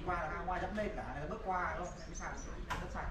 qua là ai qua dẫm lên cả, này bước qua đúng không? Cái sàn rất sạch.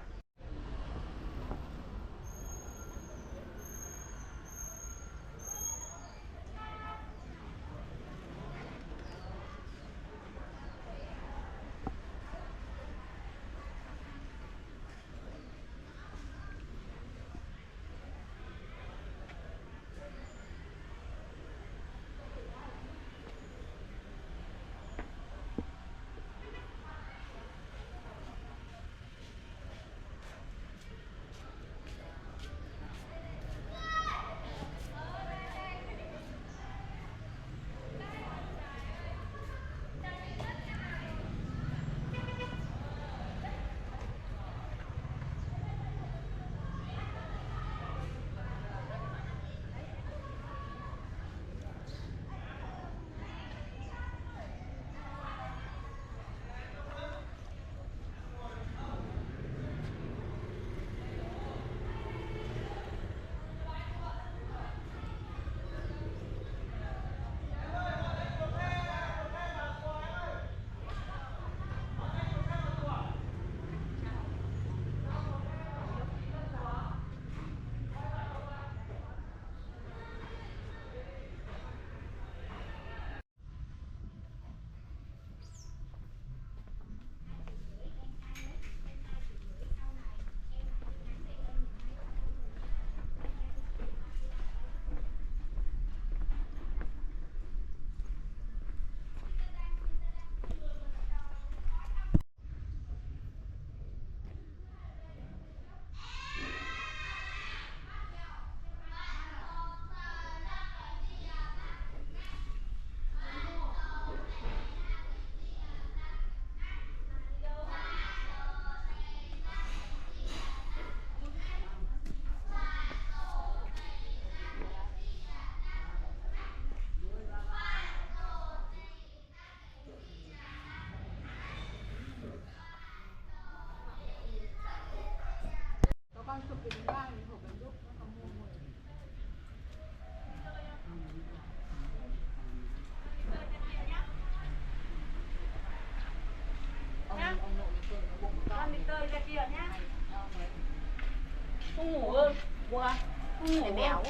Không ngủ ư? Qua. Không ngủ béo.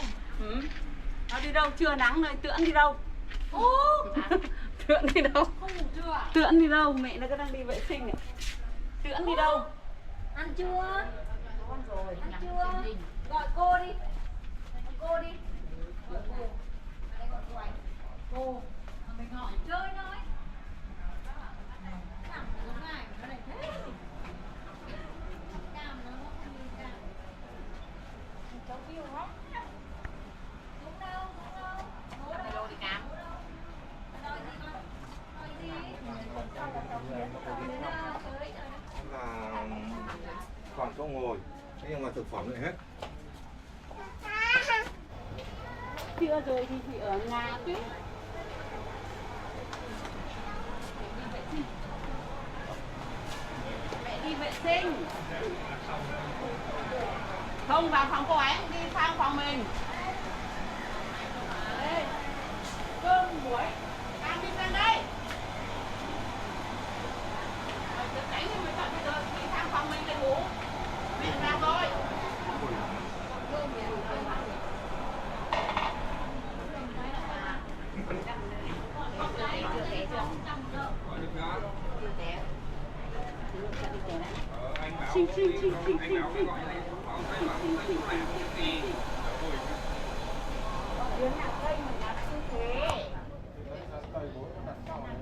Nó đi đâu? Trưa nắng rồi, Tưỡng đi đâu? Tưỡng đi đâu? Không ngủ chưa à? Tưỡng đi đâu? Mẹ nó đang đi vệ sinh này. Tưỡng đi đâu? Ăn chưa? Con rồi. Ăn chưa? Gọi cô đi. Gọi cô đi. Gọi cô. Đây gọi cô ấy. Cô. Mình hỏi chơi thôi. Thẳng nó này, nó lại thế. Cam nó không như cam. Cháu kêu lắm. Đúng đâu, đúng đâu. Ngố đâu. Đâu đi cam. Đòi gì con? Đòi gì? Là còn chỗ ngồi, thế nhưng mà thực phẩm lại hết. Trưa rồi thì chị ở nhà chứ. Mẹ đi vệ sinh. Không vào phòng cô ấy, đi sang phòng mình. Đây. Cơm muối. Cam đi sang đây. Cánh thì mới chọn bây giờ đi sang phòng mình để ngủ. Mẹ ra rồi. Chinh chinh chinh chinh chinh chinh. Đứa nào cây mà đặt như thế.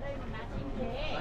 Cây mà đặt như thế.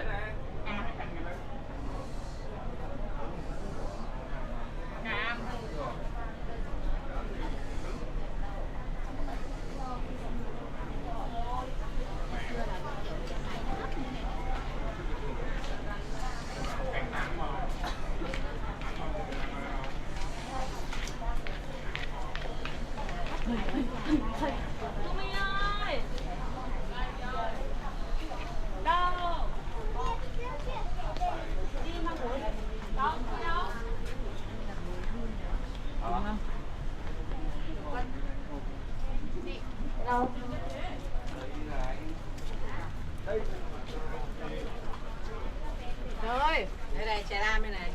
này chè lam bên này.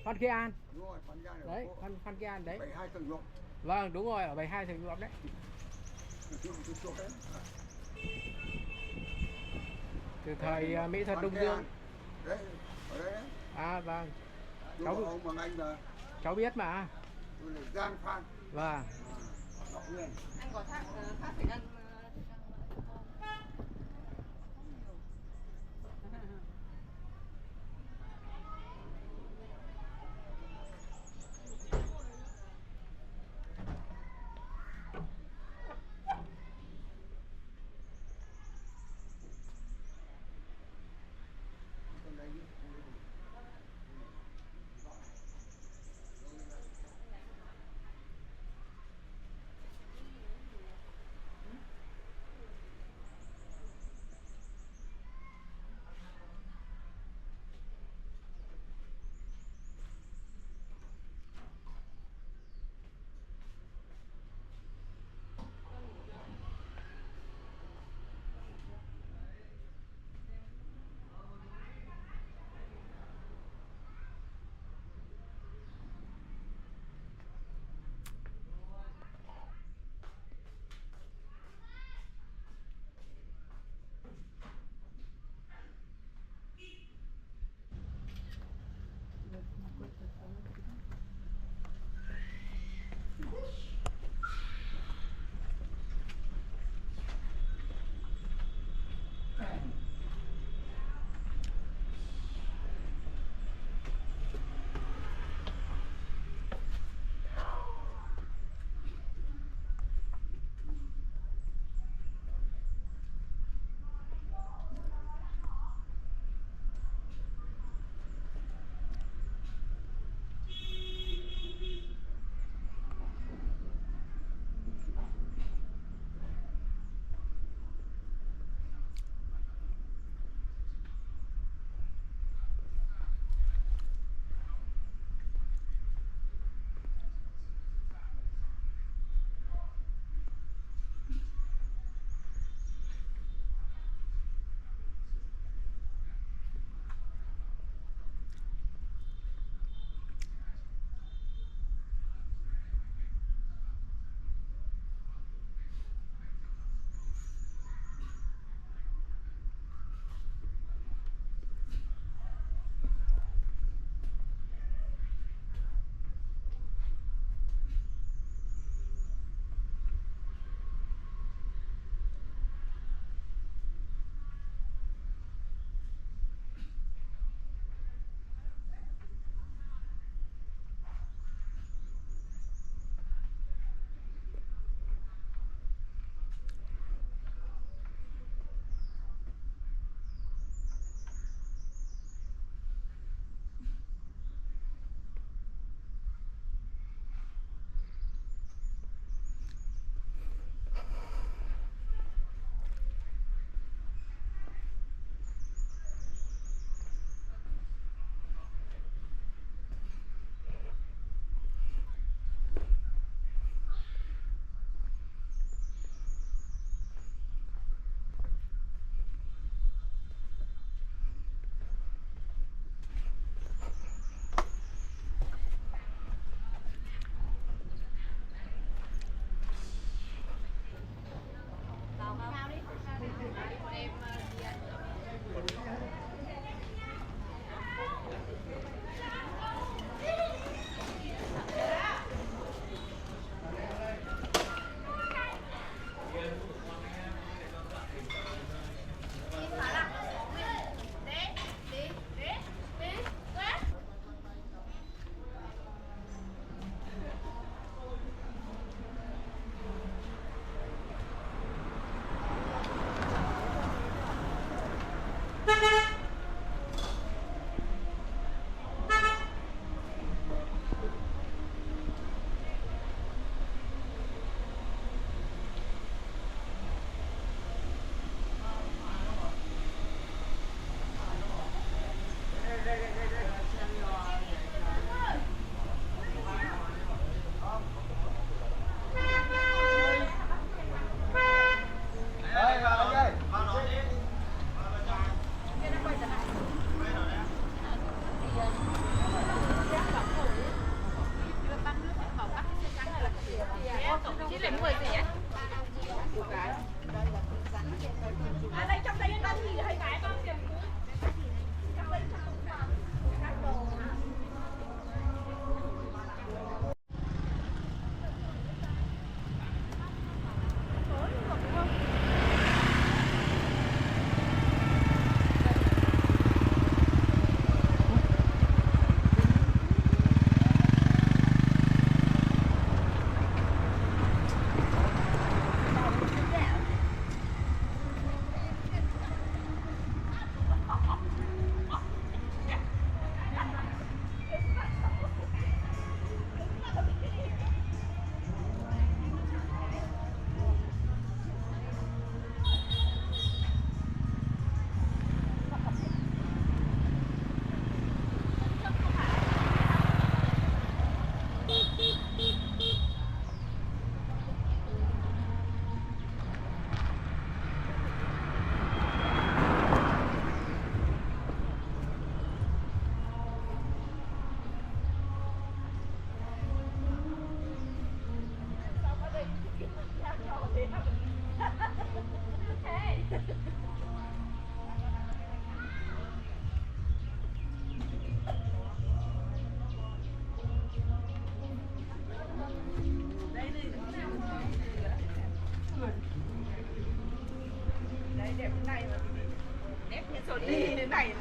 Phan Kế An. Đúng rồi, Phan Kế An Đấy, Phan Kế An đấy. 72 tầng ruộng. Vâng, đúng rồi, ở 72 Thường Nhuộm đấy. Từ thời mỹ thuật Đông Dương. Đấy, ở đây đấy. À vâng. Cháu ông bằng anh là Cháu biết mà. tôi là Giang Phan. Vâng. Ngọc Nguyên. Anh có khác phải ăn nếp như rồi đi thế này.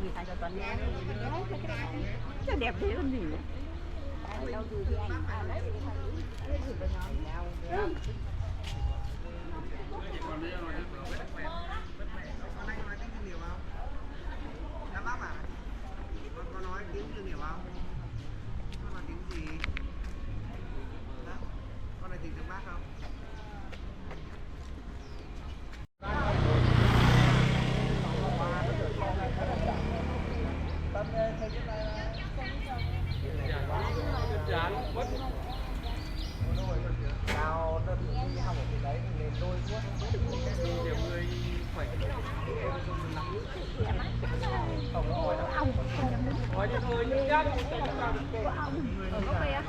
Vì thay cho Tuấn nhé. Cho đẹp thế còn gì nữa. Đâu rồi thì anh lấy thì thầy gửi vào nhóm. Con nói tiếng chưa hiểu không? Con nói tiếng gì? Đó. Con này tiếng tiếng bác không? Cao nó đi học ở cái đấy thì lên đôi quá. Nhiều người khỏe. Không nó hỏi đâu. Hỏi thì thôi nhưng nhá. Có về á?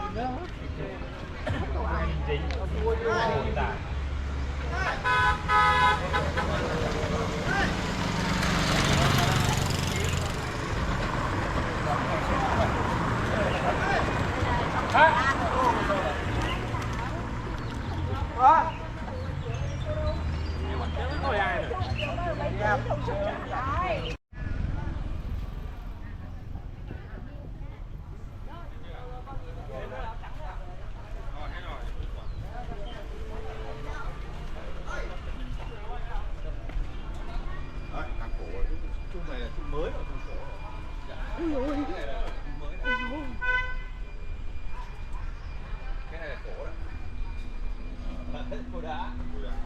Đấy, hàng cổ chung này là chung mới ở trong cổ. Cái này là cổ đấy. Cổ đá. Cổ đá.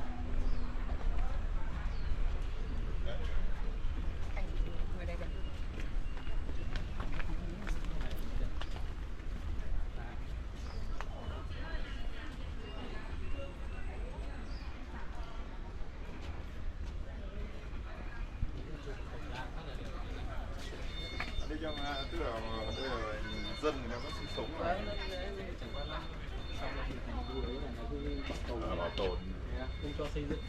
Đây trong tức là đây là dân người ta vẫn sinh sống ở đây. Bảo tồn Không cho xây dựng.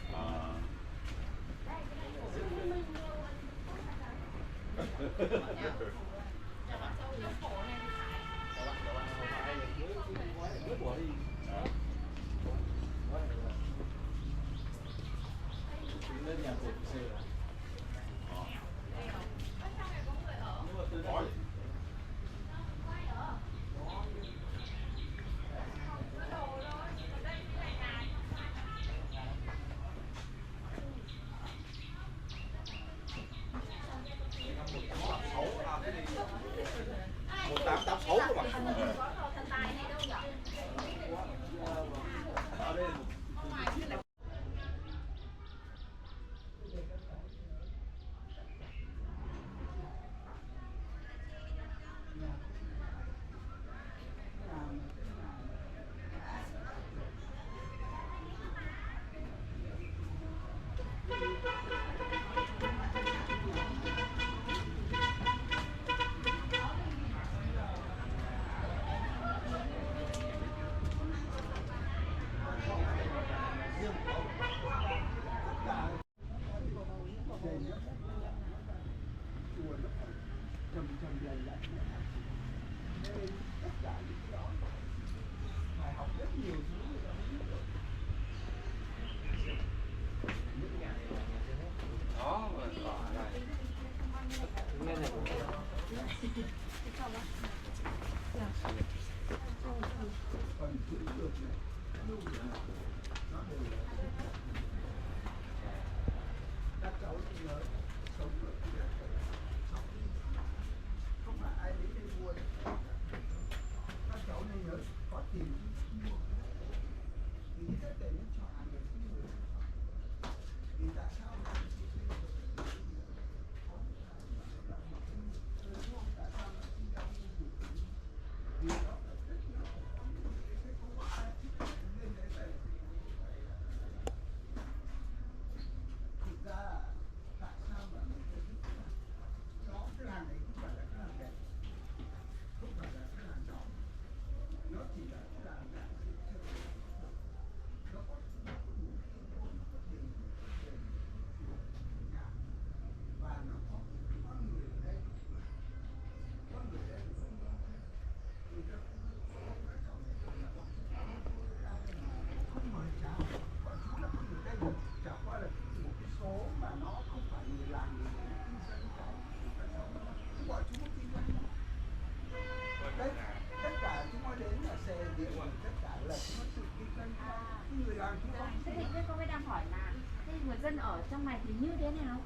dân ở trong này thì như thế nào?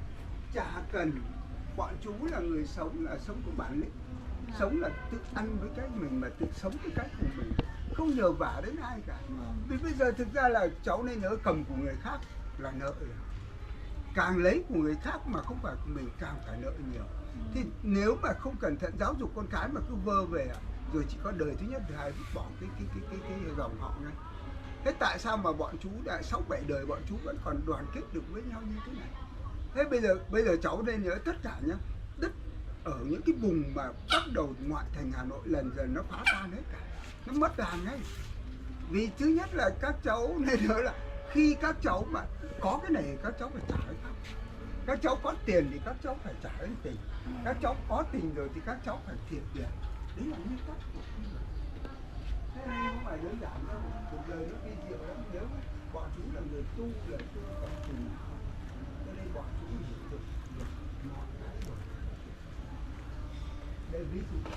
Chả cần, bọn chú là người sống có bản lĩnh, sống là tự ăn với cái mình mà tự sống với cái của mình, không nhờ vả đến ai cả. Vì bây giờ thực ra là cháu nên nhớ cầm của người khác là nợ rồi. Càng lấy của người khác mà không phải của mình càng phải nợ nhiều. Thì nếu mà không cẩn thận giáo dục con cái mà cứ vơ về rồi chỉ có đời thứ nhất thứ hai vứt bỏ cái dòng họ ngay. Thế tại sao mà bọn chú đã 6-7 đời bọn chú vẫn còn đoàn kết được với nhau như thế này? Thế bây giờ cháu nên nhớ tất cả nhá, đất ở những cái vùng mà bắt đầu ngoại thành Hà Nội lần dần nó phá tan hết cả, nó mất đàn ngay. Vì thứ nhất là các cháu nên nhớ là khi các cháu mà có cái này các cháu phải trả cái khác. Các cháu có tiền thì các cháu phải trả đến tình. Các cháu có tình rồi thì các cháu phải thiệt tiền. Đấy là nguyên tắc của con người. Thế nên không phải đơn giản đâu. Cuộc đời nó kỳ diệu lắm. Nếu bọn chú là người tu tập tình, cho nên bọn chú hiểu được mọi cái rồi. Đây ví dụ